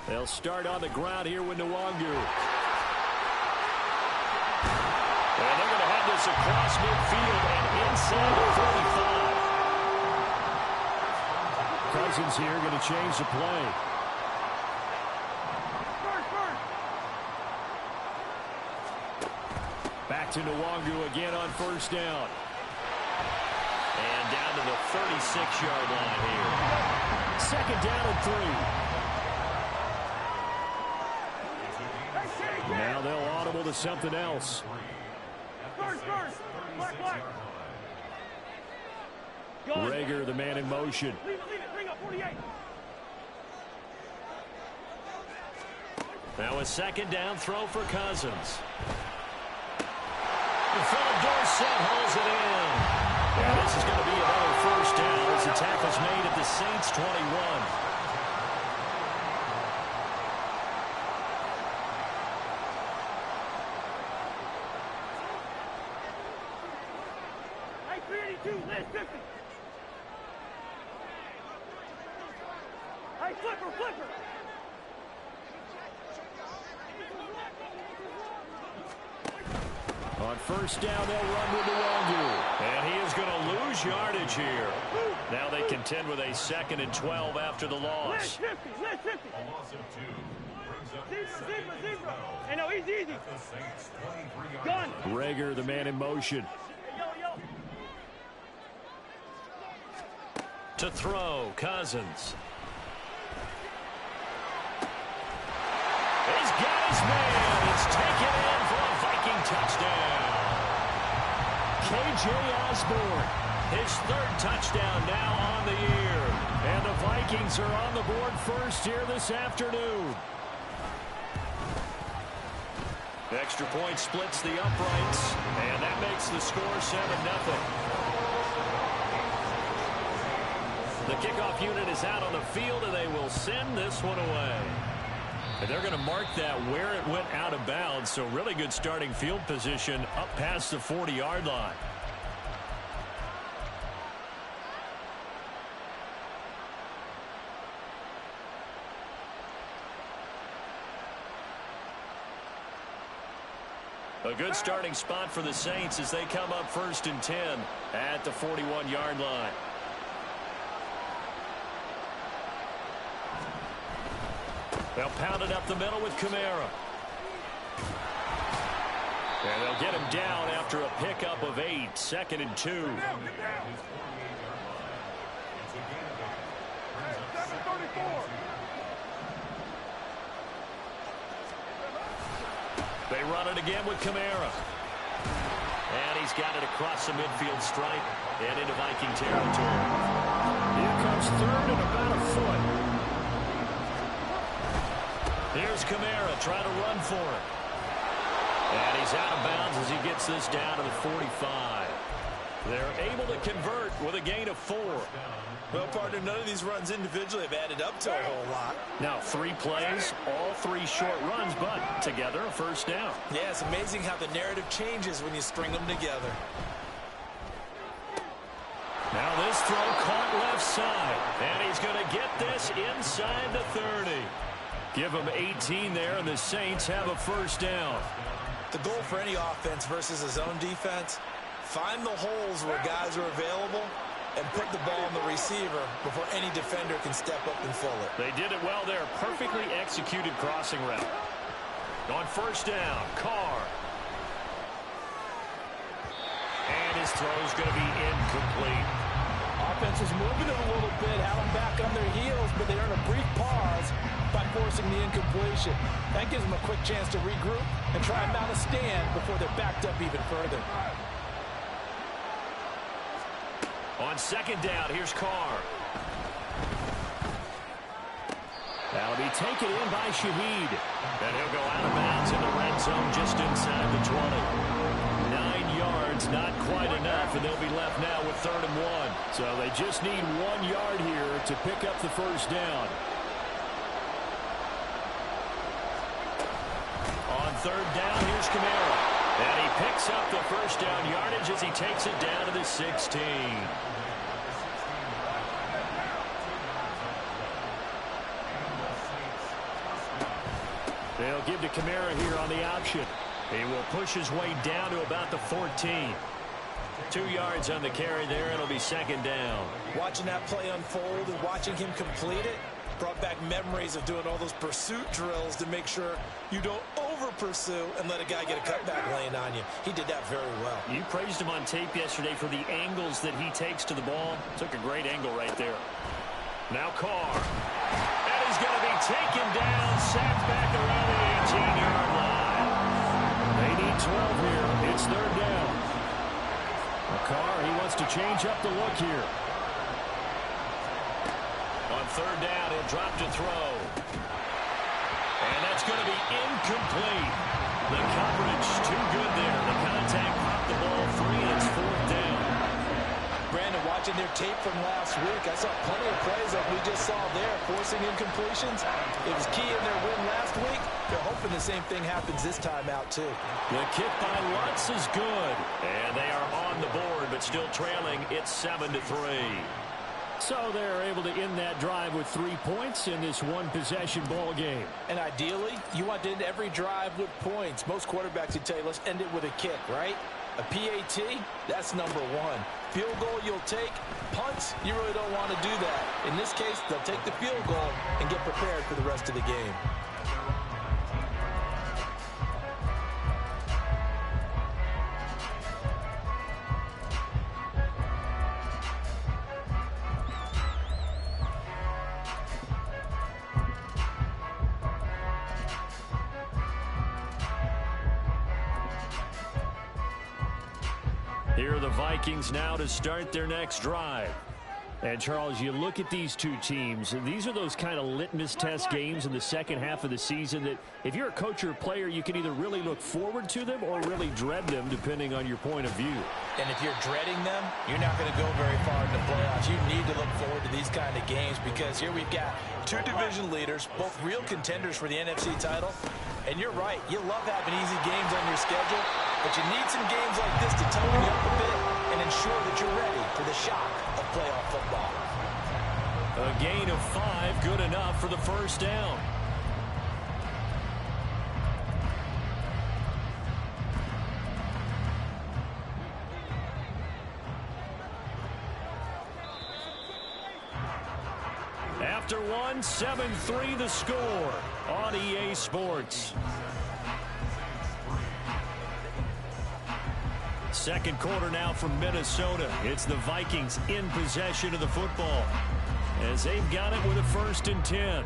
They'll start on the ground here with Nwangu. And they're going to have this across midfield and inside the 35. Cousins here going to change the play. Back to Nwangu again on first down. And down to the 36-yard line here. Second down and 3. Now they'll audible to something else. Rager, the man in motion. Now a second down throw for Cousins. Philip Dorsett holds it in. And this is going to be another first down as the tackle's made at the Saints 21. On first down, they'll run with Nwangu. And he is going to lose yardage here. Now they contend with a 2nd and 12 after the loss. Hey, no, he's easy. Gun. Rager, the man in motion. To throw, Cousins. He's got his man. It's taken in for a Viking touchdown. K.J. Osborne, his 3rd touchdown now on the year. And the Vikings are on the board first here this afternoon. Extra point splits the uprights, and that makes the score 7-0. The kickoff unit is out on the field, and they will send this one away. And they're going to mark that where it went out of bounds, so really good starting field position up past the 40-yard line. A good starting spot for the Saints as they come up 1st and 10 at the 41-yard line. They'll pound it up the middle with Kamara. And they'll get him down after a pickup of 8, 2nd and 2. They run it again with Kamara. And he's got it across the midfield stripe and into Viking territory. Here comes 3rd and about a foot. Here's Kamara trying to run for it. And he's out of bounds as he gets this down to the 45. They're able to convert with a gain of 4. Well, partner, none of these runs individually have added up to a whole lot. Now 3 plays, all 3 short runs, but together a first down. Yeah, it's amazing how the narrative changes when you string them together. Now this throw caught left side. And he's going to get this inside the 30. Give him 18 there, and the Saints have a first down. The goal for any offense versus a zone defense, find the holes where guys are available and put the ball on the receiver before any defender can step up and fill it. They did it well there. Perfectly executed crossing route. On first down, Carr. And his throw's going to be incomplete. Offense is moving it a little bit, have them back on their heels, but they earn a brief pause by forcing the incompletion. That gives them a quick chance to regroup and try and mount a stand before they're backed up even further. On second down, here's Carr. That'll be taken in by Shaheed. And he'll go out of bounds in the red zone just inside the 20. 9 yards, not quite enough, and they'll be left now with 3rd and 1. So they just need 1 yard here to pick up the first down. On 3rd down, here's Kamara. And he picks up the first down yardage as he takes it down to the 16. They'll give to Kamara here on the option. He will push his way down to about the 14. 2 yards on the carry there. It'll be second down. Watching that play unfold and watching him complete it brought back memories of doing all those pursuit drills to make sure you don't over-pursue and let a guy get a cutback lane on you. He did that very well. You praised him on tape yesterday for the angles that he takes to the ball. Took a great angle right there. Now Carr. And he's going to be taken down, sacked back around the 18-yard line. They need 12 here. It's third down. Carr, he wants to change up the look here. On third down, he'll drop to throw. And that's going to be incomplete. The coverage too good there. The contact popped the ball free, and it's fourth down. Brandon, watching their tape from last week, I saw plenty of plays like we just saw there, forcing incompletions. It was key in their win last week. They're hoping the same thing happens this time out, too. The kick by Lutz is good. And they are on the board, but still trailing. It's 7-3. So they're able to end that drive with 3 points in this one-possession ball game. And ideally, you want to end every drive with points. Most quarterbacks would tell you, let's end it with a kick, right? A PAT, that's number one. Field goal you'll take. Punts, you really don't want to do that. In this case, they'll take the field goal and get prepared for the rest of the game. Here are the Vikings now to start their next drive. And, Charles, you look at these two teams, and these are those kind of litmus test games in the second half of the season that if you're a coach or a player, you can either really look forward to them or really dread them, depending on your point of view. And if you're dreading them, you're not going to go very far in the playoffs. You need to look forward to these kind of games because here we've got two division leaders, both real contenders for the NFC title. And you're right, you love having easy games on your schedule, but you need some games like this to toughen you up a bit and ensure that you're ready for the shock of playoff football. A gain of 5, good enough for the first down. After one, 7-3 the score on EA Sports. Second quarter now from Minnesota. It's the Vikings in possession of the football as they've got it with a 1st and 10.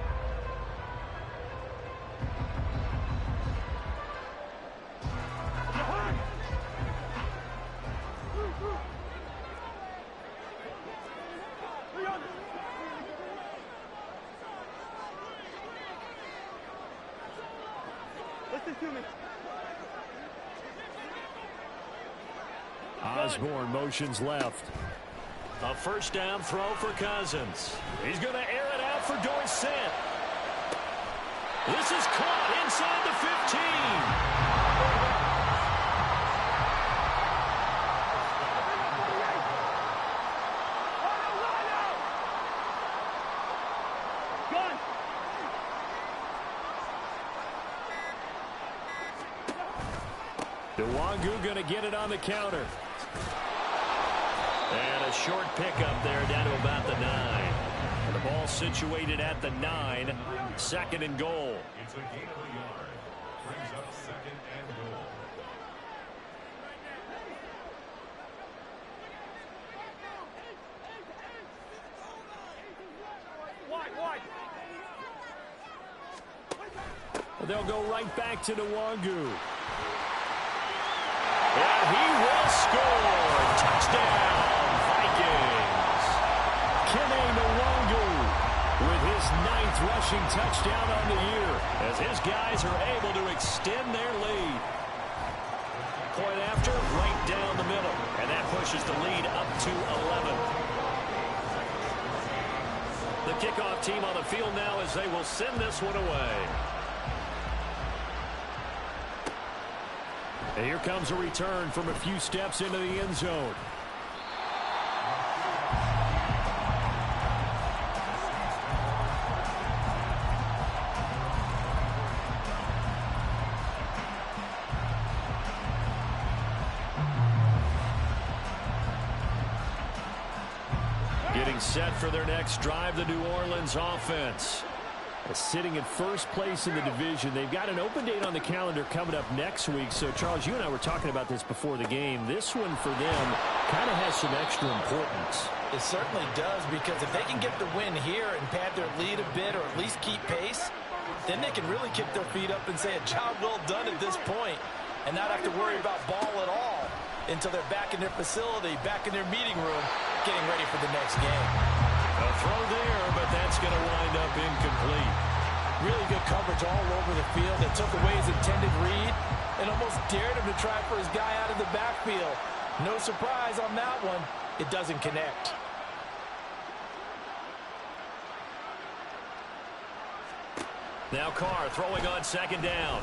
Osborne motions left. A first down throw for Cousins. He's going to air it out for Dorsett. This is caught inside the 15. Nwangu going to get it on the counter. And a short pickup there down to about the 9. And the ball situated at the 9. 2nd and goal. It's a gain of a yard. Brings up 2nd and goal. They'll go right back to Nwangu. And he will score. Touchdown, Vikings. Kene Nwangu with his 9th rushing touchdown on the year as his guys are able to extend their lead. Point after, right down the middle. And that pushes the lead up to 11. The kickoff team on the field now as they will send this one away. And here comes a return from a few steps into the end zone. Getting set for their next drive, the New Orleans offense. Sitting in first place in the division. They've got an open date on the calendar coming up next week. So, Charles, you and I were talking about this before the game. This one for them kind of has some extra importance. It certainly does, because if they can get the win here and pad their lead a bit or at least keep pace, then they can really kick their feet up and say a job well done at this point and not have to worry about ball at all until they're back in their facility, back in their meeting room, getting ready for the next game. A throw there, but that's going to wind up incomplete. Really good coverage all over the field. They took away his intended read and almost dared him to try for his guy out of the backfield. No surprise on that one. It doesn't connect. Now Carr throwing on second down.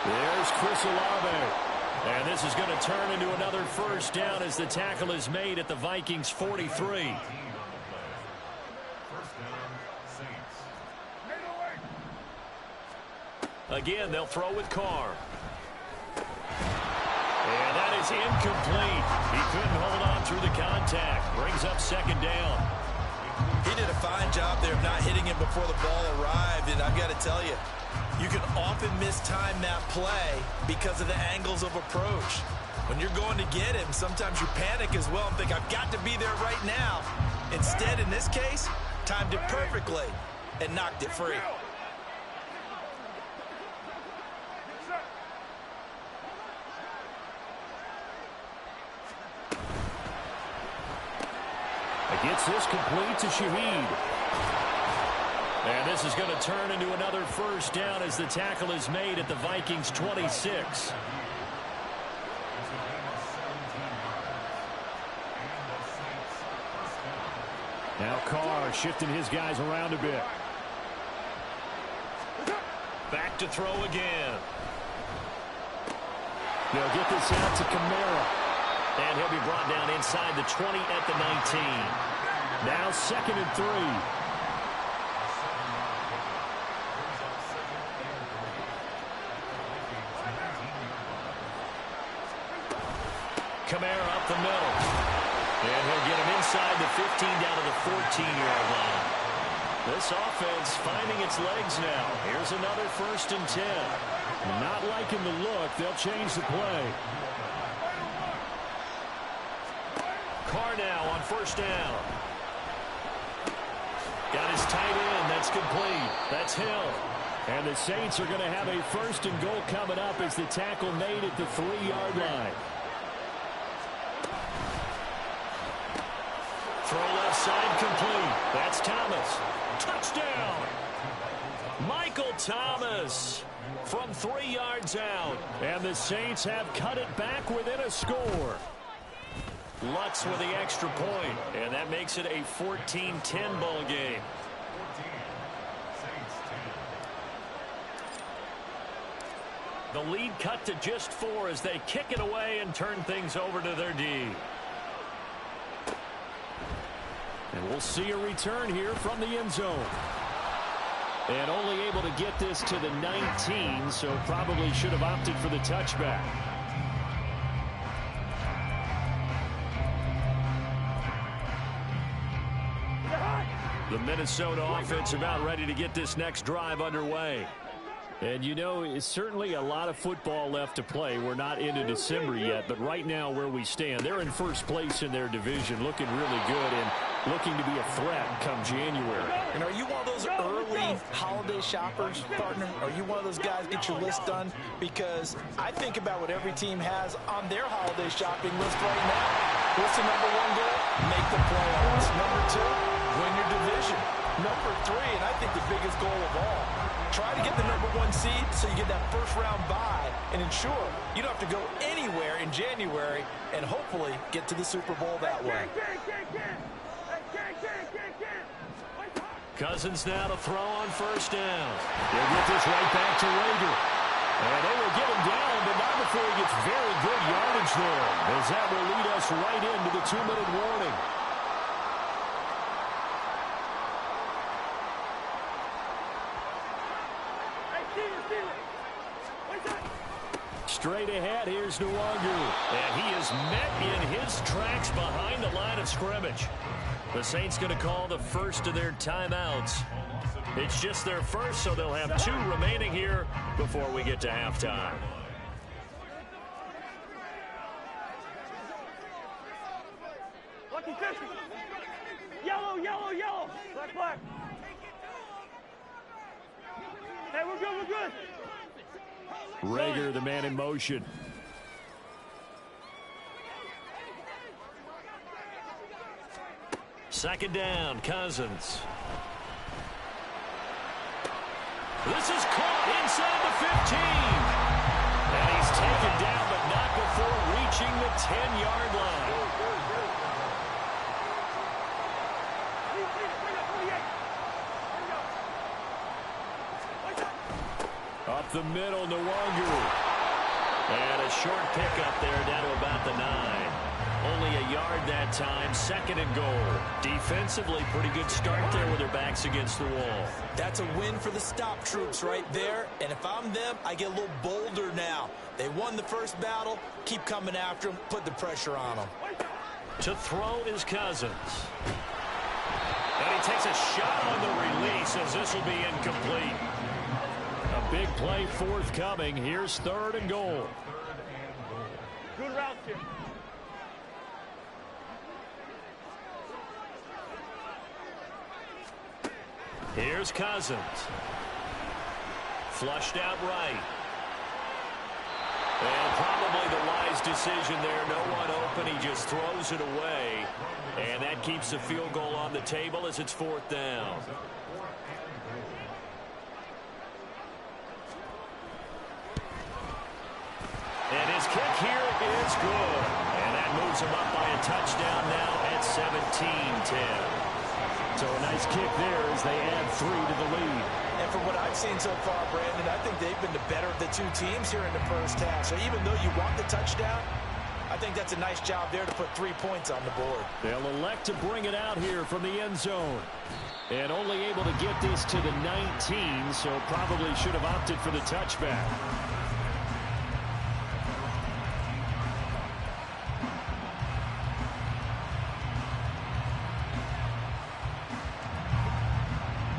There's Chris Olave. And this is going to turn into another first down as the tackle is made at the Vikings 43. Again, they'll throw with Carr. And that is incomplete. He couldn't hold on through the contact. Brings up second down. He did a fine job there of not hitting him before the ball arrived, and I've got to tell you, you can often mistime that play because of the angles of approach. When you're going to get him, sometimes you panic as well and think, I've got to be there right now. Instead, in this case, timed it perfectly and knocked it free. Gets this complete to Shaheed. And this is going to turn into another first down as the tackle is made at the Vikings 26. Now Carr shifting his guys around a bit. Back to throw again. They'll get this out to Kamara. And he'll be brought down inside the 20 at the 19. Now 2nd and 3. Kamara up the middle. And he'll get him inside the 15 down to the 14-yard line. This offense finding its legs now. Here's another 1st and 10. Not liking the look. They'll change the play. Carr now on 1st down. Got his tight end. That's complete. That's Hill. And the Saints are going to have a 1st and goal coming up as the tackle made at the 3-yard line. Throw left side complete. That's Thomas. Touchdown. Michael Thomas from 3 yards out. And the Saints have cut it back within a score. Lutz with the extra point, and that makes it a 14-10 ball game. The lead cut to just 4 as they kick it away and turn things over to their D. And we'll see a return here from the end zone. And only able to get this to the 19, so probably should have opted for the touchback. The Minnesota offense about ready to get this next drive underway. And, you know, it's certainly a lot of football left to play. We're not into December yet, but right now where we stand, they're in first place in their division, looking really good and looking to be a threat come January. And are you one of those early holiday shoppers, partner? Are you one of those guys get your list done? Because I think about what every team has on their holiday shopping list right now. What's the number 1 goal? Make the playoffs. Number 2, win your division. Number 3, and I think the biggest goal of all, try to get the number 1 seed so you get that first-round bye and ensure you don't have to go anywhere in January and hopefully get to the Super Bowl that way. Cousins now to throw on 1st down. They'll get this right back to Rager. And they will get him down, but not before he gets very good yardage there, as that will lead us right into the 2-minute warning. straight ahead. Here's Nwangu. And he is met in his tracks behind the line of scrimmage. The Saints going to call the first of their timeouts. It's just their first, so they'll have 2 remaining here before we get to halftime. Lucky 50. Yellow, yellow, yellow. Black, black. Hey, we're good, we're good. Rager, the man in motion. Second down, Cousins. This is caught inside the 15. And he's taken down, but not before reaching the 10-yard line. Up the middle, Nwangu. And a short pickup there down to about the 9. Only a yard that time, second and goal. Defensively, pretty good start there with their backs against the wall. That's a win for the stop troops right there. And if I'm them, I get a little bolder now. They won the first battle. Keep coming after them. Put the pressure on them. To throw is Cousins. And he takes a shot on the release as this will be incomplete. A big play forthcoming. Here's third and goal. Good route, kid. Here's Cousins. Flushed out right. And probably the wise decision there. No one open. He just throws it away. And that keeps the field goal on the table as it's 4th down. And his kick here is good. And that moves him up by a touchdown now at 17-10. So a nice kick there as they add 3 to the lead. And from what I've seen so far, Brandon, I think they've been the better of the 2 teams here in the first half. So even though you want the touchdown, I think that's a nice job there to put 3 points on the board. They'll elect to bring it out here from the end zone. And only able to get this to the 19, so probably should have opted for the touchback.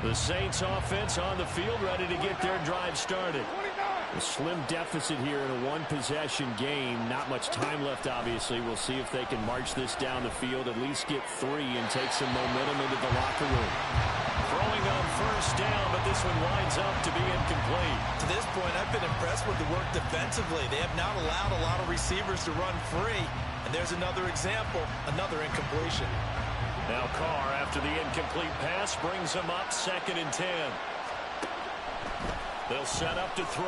The Saints offense on the field, ready to get their drive started. A slim deficit here in a one-possession game. Not much time left, obviously. We'll see if they can march this down the field, at least get 3 and take some momentum into the locker room. Throwing on first down, but this one winds up to be incomplete. To this point, I've been impressed with the work defensively. They have not allowed a lot of receivers to run free. And there's another example, another incompletion. Now Carr, after the incomplete pass, brings him up 2nd and 10. They'll set up to throw.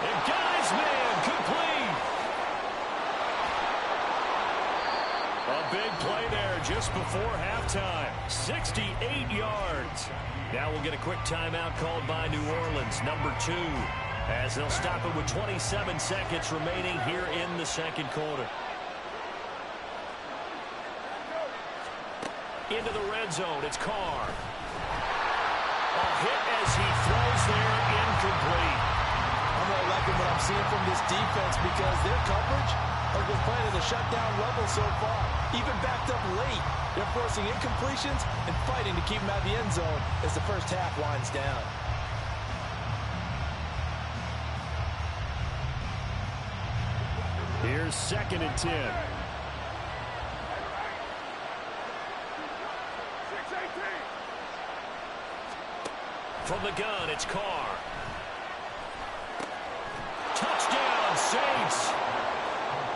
And guy's man, complete. A big play there just before halftime. 68 yards. Now we'll get a quick timeout called by New Orleans, number 2, as they'll stop it with 27 seconds remaining here in the second quarter. Into the red zone, it's Carr. A hit as he throws there, incomplete. I'm really liking what I'm seeing from this defense because their coverage has been playing at a shutdown level so far. Even backed up late, they're forcing incompletions and fighting to keep them out of the end zone as the first half winds down. Here's 2nd and 10. From the gun, it's Carr. Touchdown, Saints.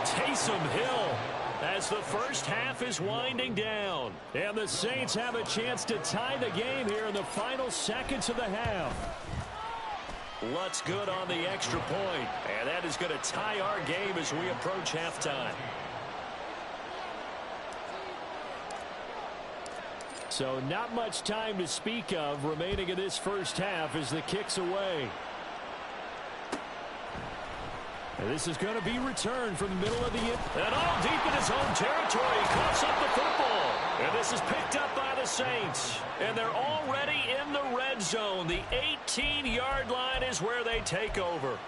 Taysom Hill as the first half is winding down. And the Saints have a chance to tie the game here in the final seconds of the half. Lutz good on the extra point. And that is going to tie our game as we approach halftime. So not much time to speak of remaining in this first half as the kick's away. And this is going to be returned from the middle of the... And all deep in his own territory, coughs up the football. And this is picked up by the Saints. And they're already in the red zone. The 18-yard line is where they take over.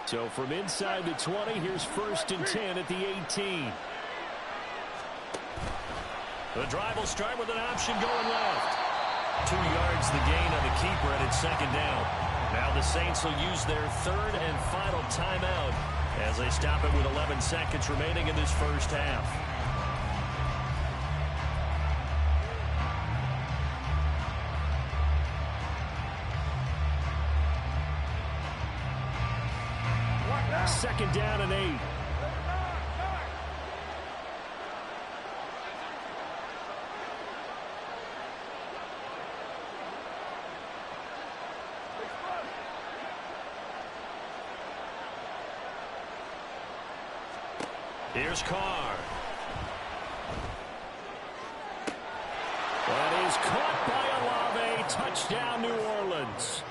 So from inside the 20, here's 1st and 10 at the 18. The drive will start with an option going left. 2 yards the gain on the keeper, and it's 2nd down. Now the Saints will use their 3rd and final timeout as they stop it with 11 seconds remaining in this first half. Second down and 8. Here's Carr. That is caught by Olave. Touchdown, New Orleans.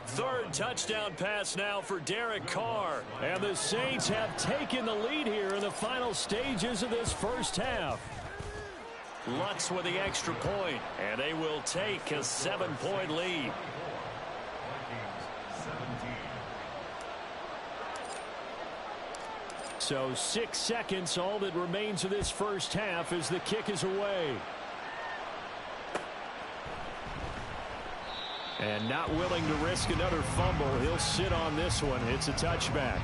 Third touchdown pass now for Derek Carr. And the Saints have taken the lead here in the final stages of this first half. Lutz with the extra point, and they will take a 7-point lead. So 6 seconds, all that remains of this first half as the kick is away. And not willing to risk another fumble, he'll sit on this one. It's a touchback.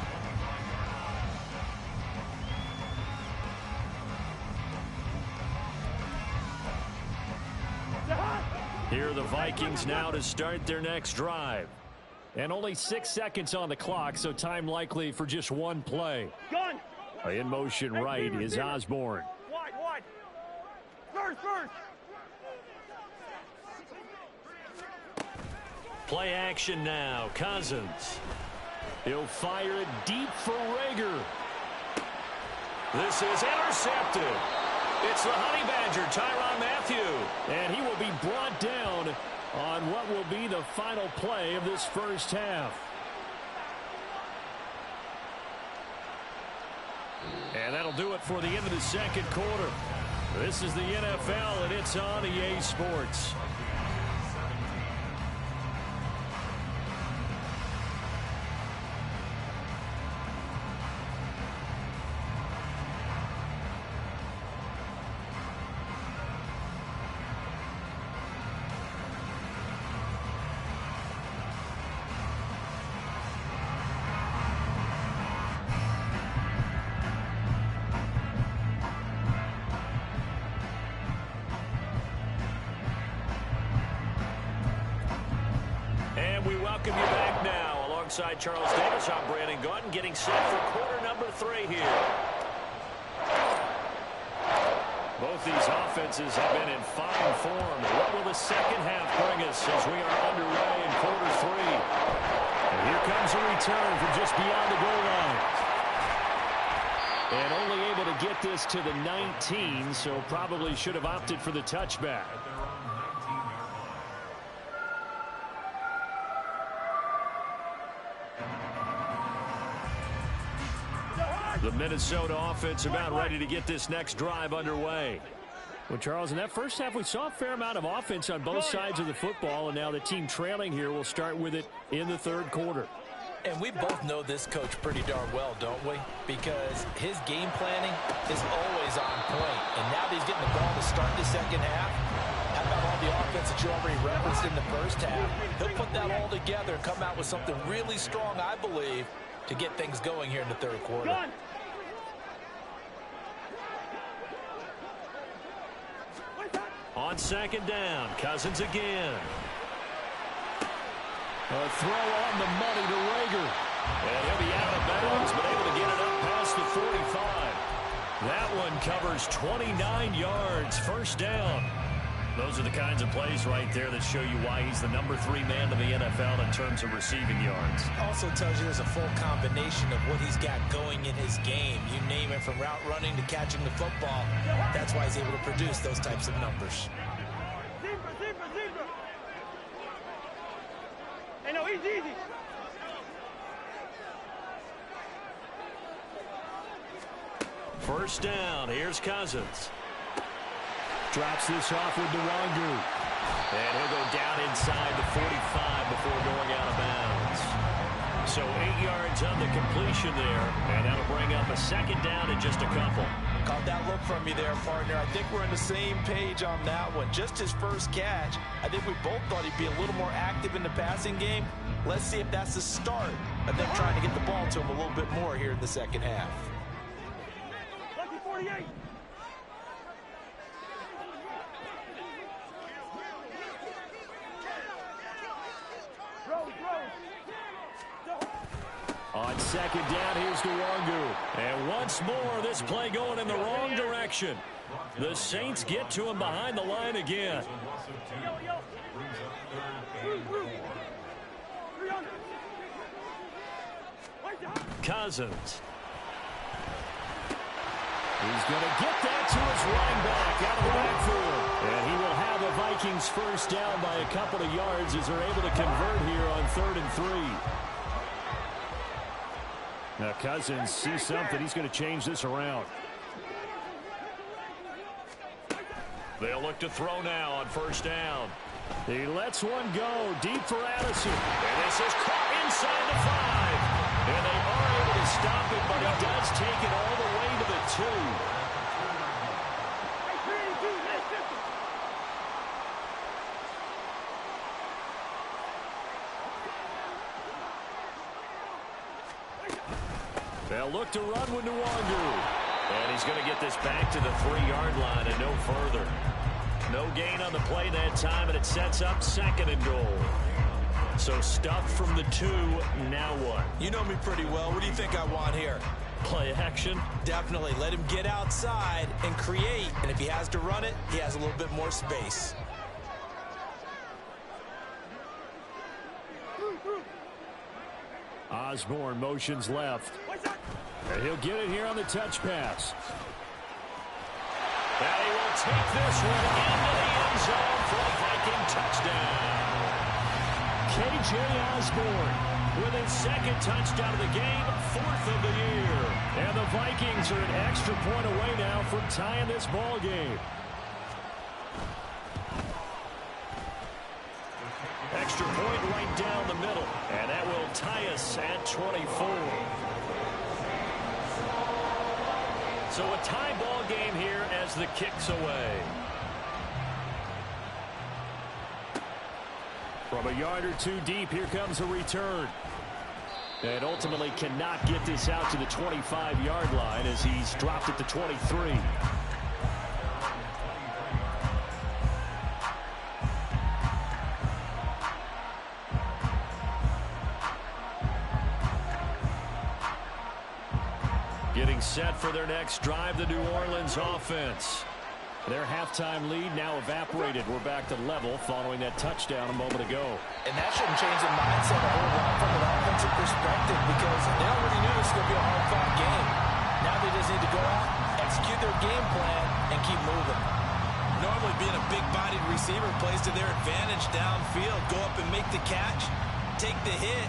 Here are the Vikings now to start their next drive. And only 6 seconds on the clock, so time likely for just one play. Gun. In motion right is Osborne. Wide. First. Play action now. Cousins. He'll fire it deep for Rager. This is intercepted. It's the Honey Badger, Tyrann Mathieu. And he will be brought down on what will be the final play of this first half. And that'll do it for the end of the second quarter. This is the NFL, and it's on EA Sports. Welcome you back now. Alongside Charles Davis, I'm Brandon Gaudin, getting set for quarter number 3 here. Both these offenses have been in fine form. What will the second half bring us as we are underway in quarter 3? And here comes a return from just beyond the goal line. And only able to get this to the 19, so probably should have opted for the touchback. The Minnesota offense about ready to get this next drive underway. Well, Charles, in that first half, we saw a fair amount of offense on both sides of the football, and now the team trailing here will start with it in the third quarter. And we both know this coach pretty darn well, don't we? Because his game planning is always on point. And now that he's getting the ball to start the second half, how about all the offense that you already referenced in the first half? He'll put that all together and come out with something really strong, I believe, to get things going here in the third quarter. On second down, Cousins again. A throw on the money to Rager. And he'll be out of bounds, but able to get it up past the 45. That one covers 29 yards, first down. Those are the kinds of plays right there that show you why he's the number 3 man in the NFL in terms of receiving yards. Also tells you there's a full combination of what he's got going in his game. You name it, from route running to catching the football. That's why he's able to produce those types of numbers. Zebra. Hey, no, he's easy. First down. Here's Cousins. Drops this off with Nwangu. And he'll go down inside the 45 before going out of bounds. So 8 yards on the completion there, and that'll bring up a second down in just a couple. Caught that look from you there, partner. I think we're on the same page on that one. Just his first catch, I think we both thought he'd be a little more active in the passing game. Let's see if that's the start of them trying to get the ball to him a little bit more here in the second half. Lucky 48. On second down, here's Nwangu. And once more, this play going in the wrong direction. The Saints get to him behind the line again. Cousins. He's going to get that to his running back out of the backfield. And he will have the Vikings first down by a couple of yards as they're able to convert here on 3rd and 3. Now Cousins sees something. He's going to change this around. They'll look to throw now on first down. He lets one go deep for Addison. And this is caught inside the 5. And they are able to stop it, but he does take it all the way to the 2. They'll look to run with Nwangu. And he's going to get this back to the 3-yard line and no further. No gain on the play that time, and it sets up 2nd and goal. So stuffed from the 2, now what? You know me pretty well. What do you think I want here? Play action? Definitely. Let him get outside and create. And if he has to run it, he has a little bit more space. Osborne motions left. And he'll get it here on the touch pass. And he will take this one into the end zone for a Viking touchdown. K.J. Osborne with his 2nd touchdown of the game, 4th of the year. And the Vikings are an extra point away now from tying this ball game. Extra point right down the middle. And that will tie us at 24. So a tie ball game here as the kick's away. From a yard or 2 deep, here comes a return. And ultimately cannot get this out to the 25-yard line as he's dropped at the 23. Getting set for their next drive, the New Orleans offense. Their halftime lead now evaporated. We're back to level following that touchdown a moment ago. And that shouldn't change the mindset a whole lot from an offensive perspective because they already knew this was going to be a hard-fought game. Now they just need to go out, execute their game plan, and keep moving. Normally being a big-bodied receiver plays to their advantage downfield. Go up and make the catch, take the hit,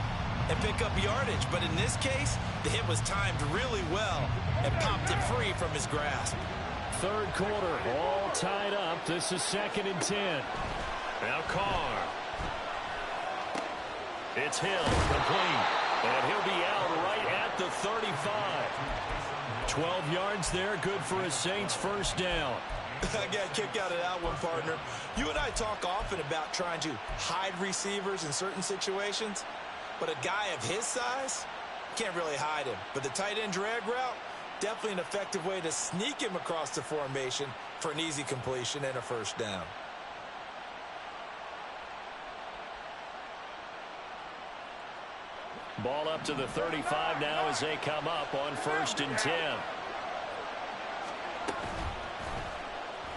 and pick up yardage. But in this case, the hit was timed really well and popped it free from his grasp. 3rd quarter, all tied up. This is 2nd and 10. Now Carr. It's Hill, complete. And he'll be out right at the 35. 12 yards there, good for a Saints first down. I got a kick out of that one, partner. You and I talk often about trying to hide receivers in certain situations, but a guy of his size, can't really hide him. But the tight end drag route, definitely an effective way to sneak him across the formation for an easy completion and a first down. Ball up to the 35 now as they come up on 1st and 10.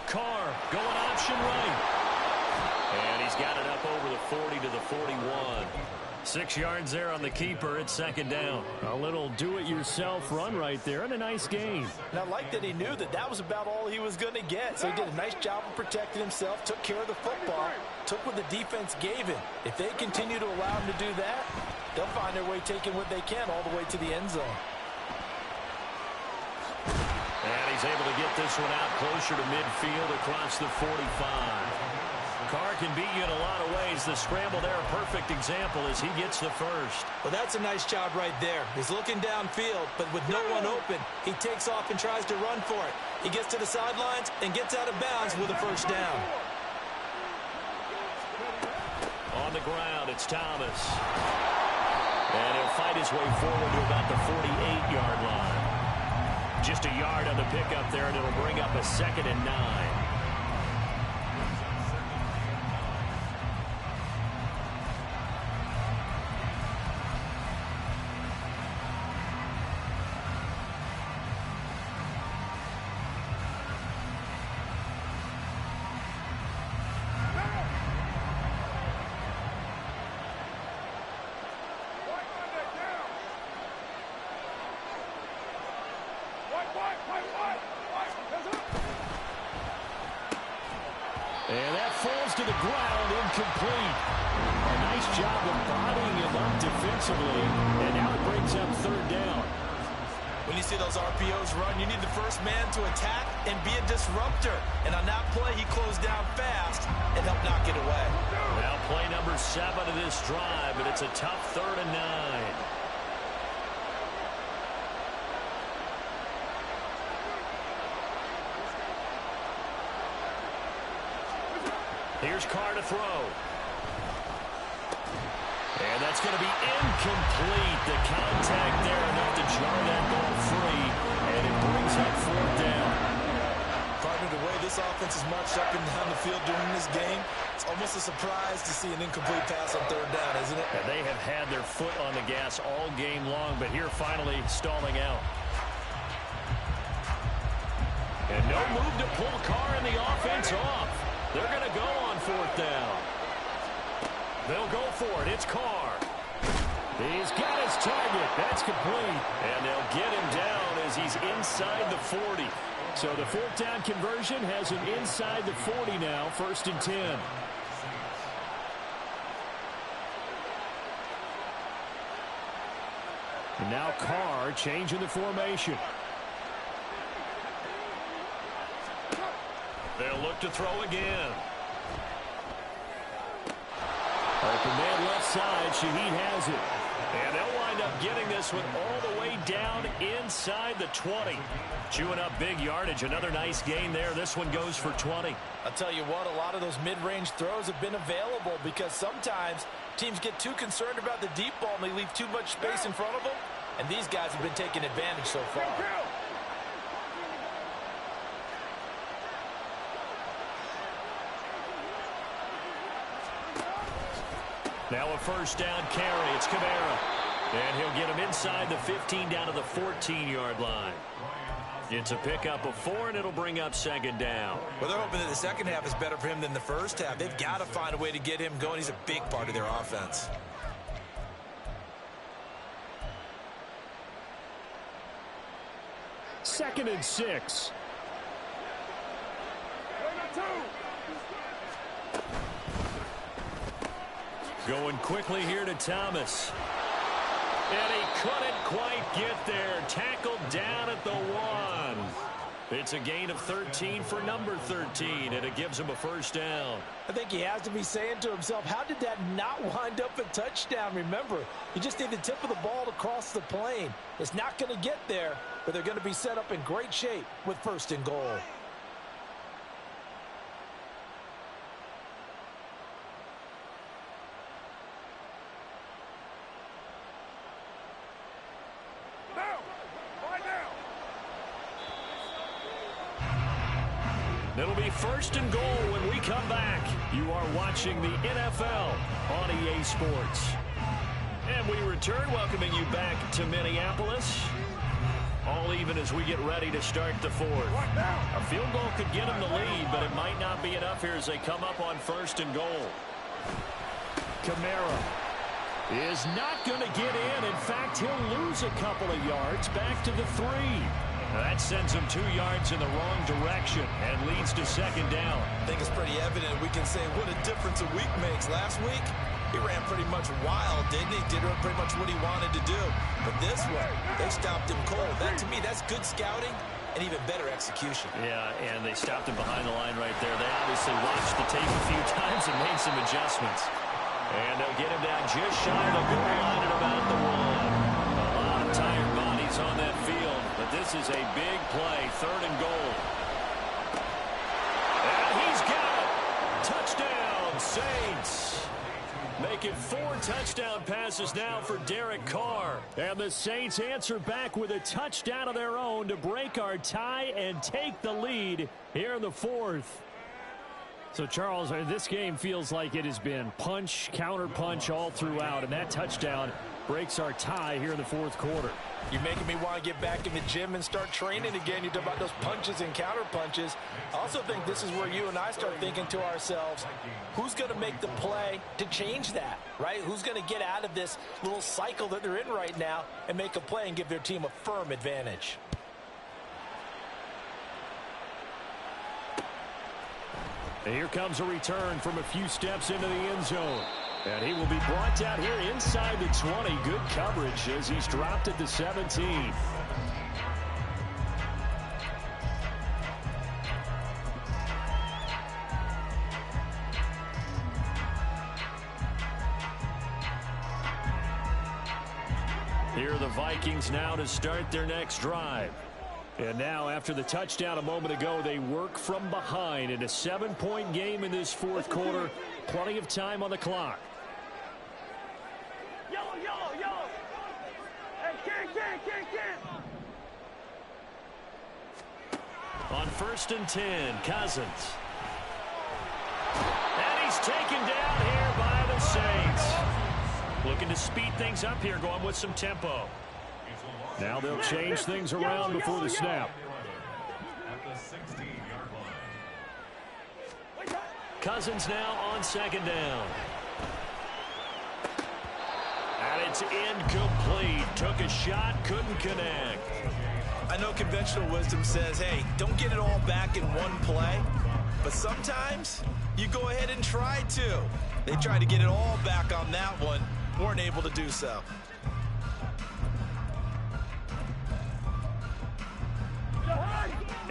Carr going option right. And he's got it up over the 40 to the 41. 6 yards there on the keeper. It's 2nd down. A little do-it-yourself run right there and a nice gain. And I like that he knew that that was about all he was going to get. So he did a nice job of protecting himself, took care of the football, took what the defense gave him. If they continue to allow him to do that, they'll find their way taking what they can all the way to the end zone. And he's able to get this one out closer to midfield across the 45. Carr can beat you in a lot of ways. The scramble there, a perfect example as he gets the first. Well, that's a nice job right there. He's looking downfield, but with no one open, he takes off and tries to run for it. He gets to the sidelines and gets out of bounds with a first down. On the ground, it's Thomas. And he'll fight his way forward to about the 48-yard line. Just a yard on the pickup there, and it'll bring up a 2nd and 9. And that falls to the ground, incomplete. A nice job of bodying him up defensively, and now it brings up 3rd down. When you see those RPOs run, you need the first man to attack and be a disruptor. And on that play, he closed down fast and helped knock it away. Now play number 7 of this drive, but it's a tough 3rd and 9. Here's Carr to throw. And that's going to be incomplete. The contact there enough to jar that ball free, and it brings up 4th down. Partner, the way this offense is marched up and down the field during this game, it's almost a surprise to see an incomplete pass on 3rd down, isn't it? And they have had their foot on the gas all game long, but here finally stalling out. And no move to pull Carr and the offense off. They're going to go on 4th down. They'll go for it. It's Carr. He's got his target. That's complete. And they'll get him down as he's inside the 40. So the 4th down conversion has him inside the 40 now, 1st and 10. And now Carr changing the formation. They'll look to throw again. Open man left side. Shaheed has it. And they'll wind up getting this one all the way down inside the 20. Chewing up big yardage. Another nice gain there. This one goes for 20. I'll tell you what, a lot of those mid-range throws have been available because sometimes teams get too concerned about the deep ball and they leave too much space in front of them. And these guys have been taking advantage so far. Now a 1st down carry. It's Kamara. And he'll get him inside the 15 down to the 14-yard line. It's a pickup of 4, and it'll bring up 2nd down. Well, they're hoping that the second half is better for him than the first half. They've got to find a way to get him going. He's a big part of their offense. Second and 6. Going quickly here to Thomas. And he couldn't quite get there. Tackled down at the 1. It's a gain of 13 for number 13, and it gives him a 1st down. I think he has to be saying to himself, how did that not wind up a touchdown? Remember, you just need the tip of the ball to cross the plane. It's not going to get there, but they're going to be set up in great shape with 1st and goal. It'll be 1st and goal when we come back. You are watching the NFL on EA Sports. And we return, welcoming you back to Minneapolis. All even as we get ready to start the 4th. A field goal could get them the lead, but it might not be enough here as they come up on 1st and goal. Kamara is not going to get in. In fact, he'll lose a couple of yards back to the 3. That sends him 2 yards in the wrong direction and leads to 2nd down. I think it's pretty evident. We can say what a difference a week makes. Last week, he ran pretty much wild, didn't he? Did pretty much what he wanted to do. But this one, they stopped him cold. That, to me, that's good scouting and even better execution. Yeah, and they stopped him behind the line right there. They obviously watched the tape a few times and made some adjustments. And they'll get him down just shy of the goal line at about the 1. A lot of tired bodies on that field, but this is a big play, 3rd and goal. And he's got it. Touchdown, Saints. Making 4 touchdown passes now for Derek Carr. And the Saints answer back with a touchdown of their own to break our tie and take the lead here in the 4th. So, Charles, this game feels like it has been punch, counter punch all throughout, and that touchdown breaks our tie here in the 4th quarter. You're making me want to get back in the gym and start training again. You talk about those punches and counter punches. I also think this is where you and I start thinking to ourselves, who's going to make the play to change that, right? Who's going to get out of this little cycle that they're in right now and make a play and give their team a firm advantage? And here comes a return from a few steps into the end zone. And he will be brought down here inside the 20. Good coverage as he's dropped at the 17. Here are the Vikings now to start their next drive. And now, after the touchdown a moment ago, they work from behind in a 7-point game in this 4th quarter. Plenty of time on the clock. Yellow, yellow, yellow. Hey, can't. On 1st and 10, Cousins. And he's taken down here by the Saints. Looking to speed things up here, going with some tempo. Now they'll change things around before the snap. At the 16-yard line. Cousins now on 2nd down. And it's incomplete. Took a shot, couldn't connect. I know conventional wisdom says, hey, don't get it all back in one play. But sometimes you go ahead and try to. They tried to get it all back on that one. Weren't able to do so.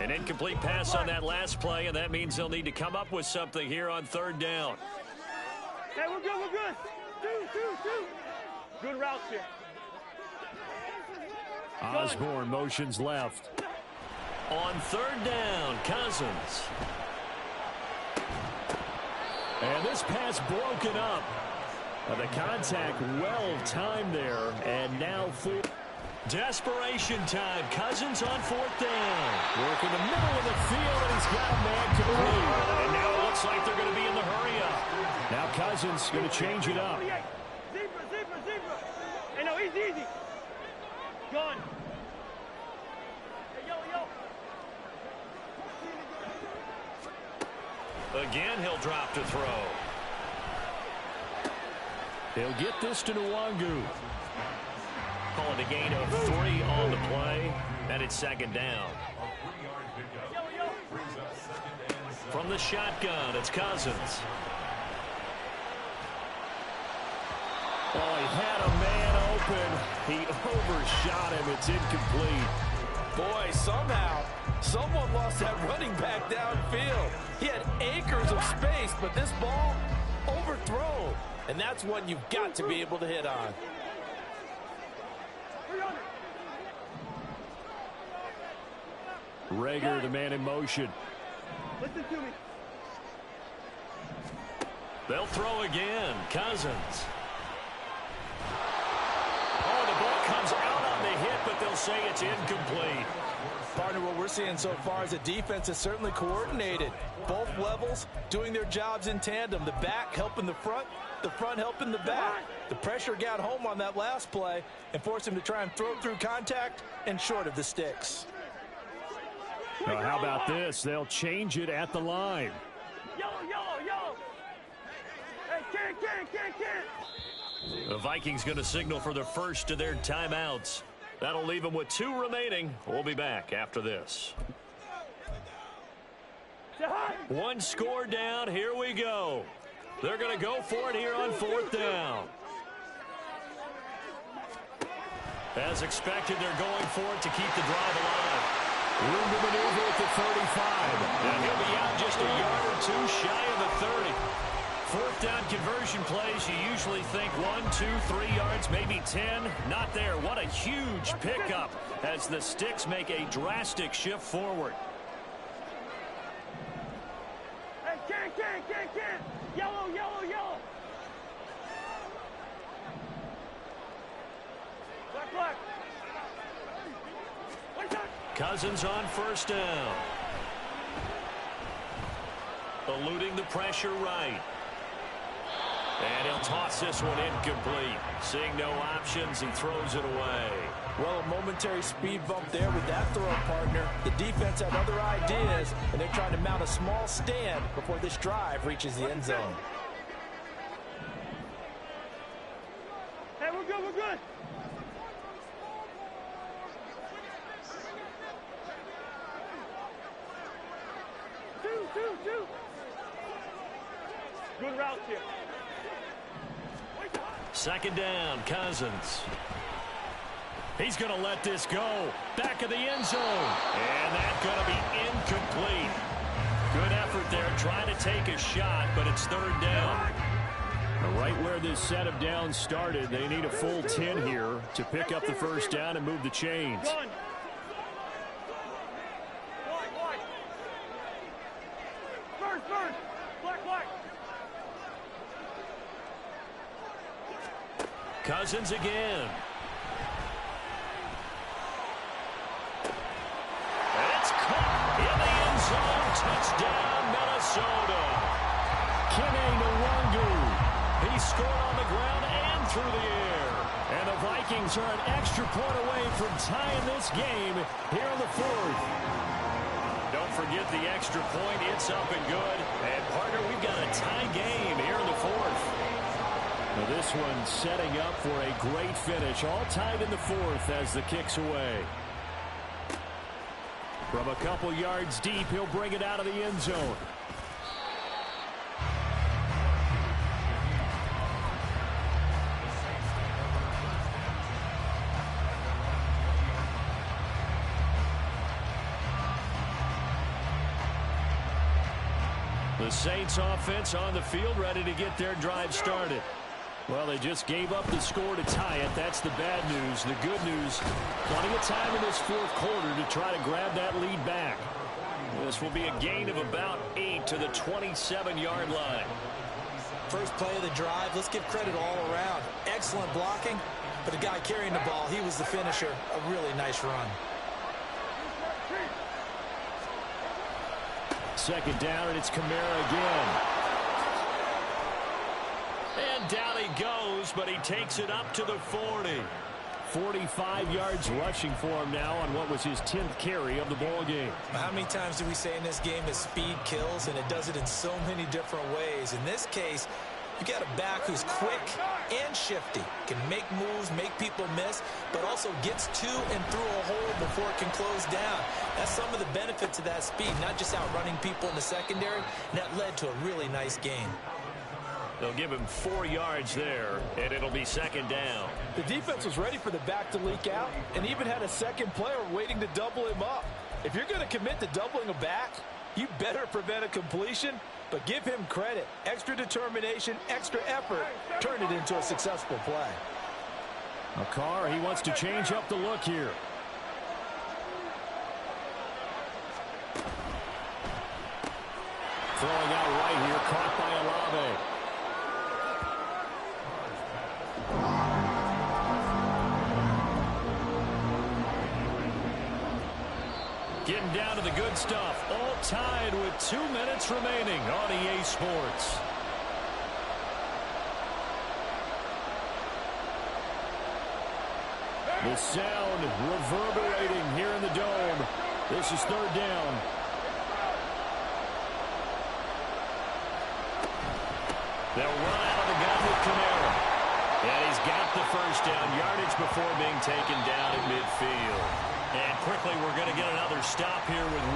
An incomplete pass on that last play, and that means they'll need to come up with something here on 3rd down. Hey, we're good. Two. Good routes here. Osborne motions left. On 3rd down, Cousins. And this pass broken up. The contact well timed there, and now full. Desperation time. Cousins on 4th down. Working the middle of the field, and he's got a man complete. And now it looks like they're going to be in the hurry up. Now Cousins going to change it up. Zebra. Hey, no, easy. Gone. Hey, yo. Again, he'll drop to throw. They'll get this to Nwangu. Call it a gain of 3 on the play, and it's 2nd down. From the shotgun, it's Cousins. Oh, he had a man open. He overshot him. It's incomplete. Boy, somehow, someone lost that running back downfield. He had acres of space, but this ball overthrown. And that's one you've got to be able to hit on. Rager, the man in motion. Listen to me. They'll throw again. Cousins. Oh, the ball comes out on the hit, but they'll say it's incomplete. Partner, what we're seeing so far is a defense is certainly coordinated. Both levels doing their jobs in tandem. The back helping the front helping the back. The pressure got home on that last play and forced him to try and throw through contact and short of the sticks. Now, how about this? They'll change it at the line. Yo. Hey, can't. The Vikings going to signal for the first of their timeouts. That'll leave them with 2 remaining. We'll be back after this. 1 score down. Here we go. They're going to go for it here on 4th down. As expected, they're going for it to keep the drive alive. Room to maneuver at the 35. And he'll be out just a yard or two shy of the 30. Fourth down conversion plays, you usually think 1, 2, 3 yards, maybe 10. Not there. What a huge pickup as the Sticks make a drastic shift forward. Hey, can. Yellow. Black. Cousins on first down. Eluding the pressure right. And he'll toss this one incomplete. Seeing no options, he throws it away. Well, a momentary speed bump there with that throw, partner. The defense had other ideas, and they're trying to mount a small stand before this drive reaches the end zone. Hey, we're good. Two. Good route here. Second down, Cousins. He's going to let this go. Back of the end zone. And that's going to be incomplete. Good effort there, trying to take a shot, but it's third down. Right where this set of downs started, they need a full 10 here to pick up the first down and move the chains. Wide. First. Black. Cousins again. It's caught in the end zone. Touchdown, Minnesota. Kene Nwangu. He scored on the ground and through the air. And the Vikings are an extra point away from tying this game here in the fourth. Don't forget the extra point. It's up and good. And, partner, we've got a tie game here in the fourth. Now this one setting up for a great finish. All tied in the fourth as the kick's away. From a couple yards deep, he'll bring it out of the end zone. The Saints offense on the field, ready to get their drive started. Well, they just gave up the score to tie it. That's the bad news. The good news, plenty of time in this fourth quarter to try to grab that lead back. This will be a gain of about 8 to the 27-yard line. First play of the drive, let's give credit all around. Excellent blocking, but the guy carrying the ball, he was the finisher. A really nice run. Second down, and it's Kamara again. And down he goes, but he takes it up to the 40. 45 yards rushing for him now on what was his 10th carry of the ball game. How many times do we say in this game that speed kills, and it does it in so many different ways? In this case, you got a back who's quick and shifty, can make moves, make people miss, but also gets to and through a hole before it can close down. That's some of the benefits of that speed, not just outrunning people in the secondary, and that led to a really nice game. They'll give him 4 yards there, and it'll be second down. The defense was ready for the back to leak out and even had a second player waiting to double him up. If you're going to commit to doubling a back, you better prevent a completion, but give him credit. Extra determination, extra effort, turned it into a successful play. Carr, he wants to change up the look here. Throwing out right here, caught by Olave. Getting down to the good stuff. All tied with 2 minutes remaining on EA Sports. The sound reverberating here in the dome. This is third down. They'll run out of the gun with Kamara. And he's got the first down, yardage before being taken down at midfield. And quickly, we're going to get another stop here with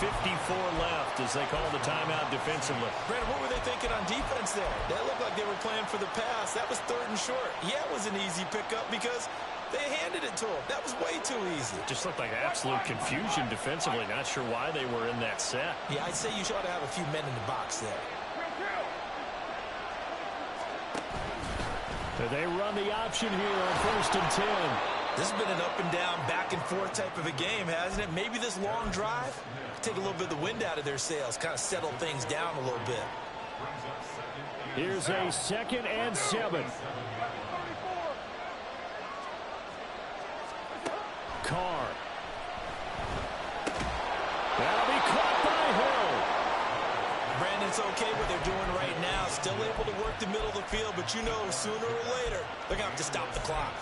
1:54 left as they call the timeout defensively. Brandon, what were they thinking on defense there? That looked like they were playing for the pass. That was 3rd and short. Yeah, it was an easy pickup because they handed it to him. That was way too easy. Just looked like absolute confusion defensively. Not sure why they were in that set. Yeah, I'd say you should have a few men in the box there. They run the option here on 1st and 10. This has been an up-and-down, back-and-forth type of a game, hasn't it? Maybe this long drive, take a little bit of the wind out of their sails, kind of settle things down a little bit. Here's a 2nd and 7. Carr. That'll be caught by Hill. Brandon, it's okay what they're doing right now. Still able to work the middle of the field, but you know sooner or later they're going to have to stop the clock.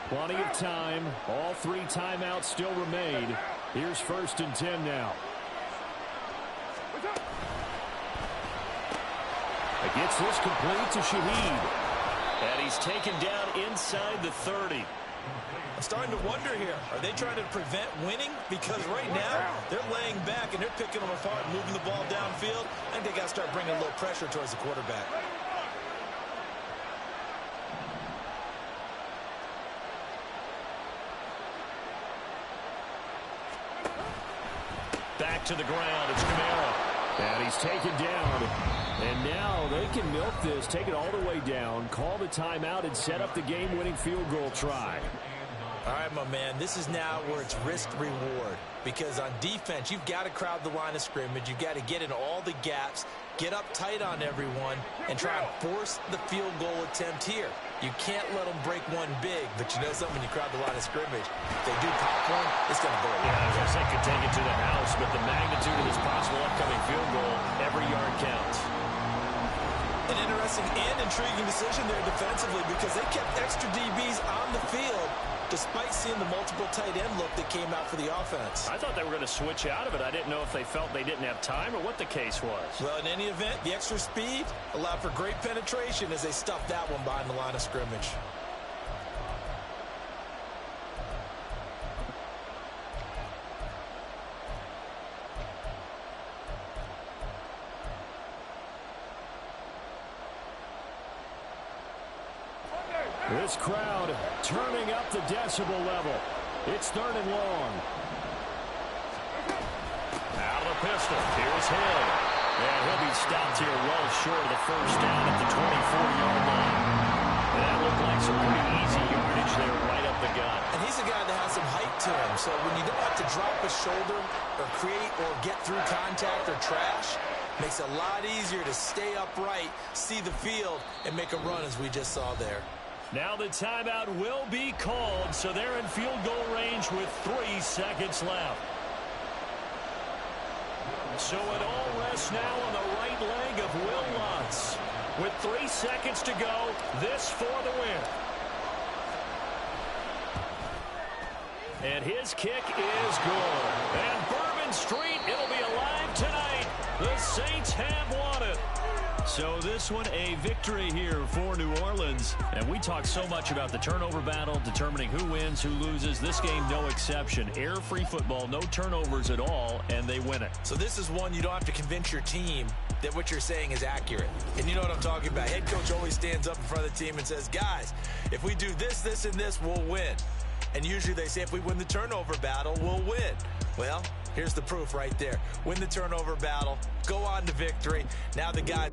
Plenty of time. All 3 timeouts still remain. Here's 1st and 10 now. It gets this complete to Shaheed. And he's taken down inside the 30. I'm starting to wonder here. Are they trying to prevent winning? Because right now, they're laying back and they're picking them apart, moving the ball downfield. I think they got to start bringing a little pressure towards the quarterback. Back to the ground. It's Kamara. And he's taken down. And now they can milk this, take it all the way down, call the timeout, and set up the game-winning field goal try. All right, my man, this is now where it's risk-reward. Because on defense, you've got to crowd the line of scrimmage. You've got to get in all the gaps, get up tight on everyone, and try and force the field goal attempt here. You can't let them break one big, but you know something, when you crowd the line of scrimmage, if they do pop one, it's going to go. Yeah, I was going to say could take it to the house, but the magnitude of this possible upcoming field goal, every yard counts. An interesting and intriguing decision there defensively because they kept extra DBs on the field despite seeing the multiple tight end look that came out for the offense. I thought they were going to switch out of it. I didn't know if they felt they didn't have time or what the case was. Well, in any event, the extra speed allowed for great penetration as they stuffed that one behind the line of scrimmage. This crowd turning up the decibel level. It's 3rd and long. Out of the pistol. Here's Hill. And he'll be stopped here well short of the 1st down at the 24-yard line. And that looked like some pretty easy yardage there right up the gut. And he's a guy that has some height to him. So when you don't have to drop a shoulder or create or get through contact or trash, makes it a lot easier to stay upright, see the field, and make a run as we just saw there. Now the timeout will be called, so they're in field goal range with 3 seconds left. So it all rests now on the right leg of Will Lutz. With 3 seconds to go, this for the win. And his kick is good. And Bourbon Street, it'll be alive tonight. The Saints have won it. So this one, a victory here for New Orleans. And we talk so much about the turnover battle, determining who wins, who loses. This game, no exception. Error-free football, no turnovers at all, and they win it. So this is one you don't have to convince your team that what you're saying is accurate. And you know what I'm talking about. Head coach always stands up in front of the team and says, guys, if we do this, this, and this, we'll win. And usually they say if we win the turnover battle, we'll win. Well, here's the proof right there. Win the turnover battle, go on to victory. Now the guy...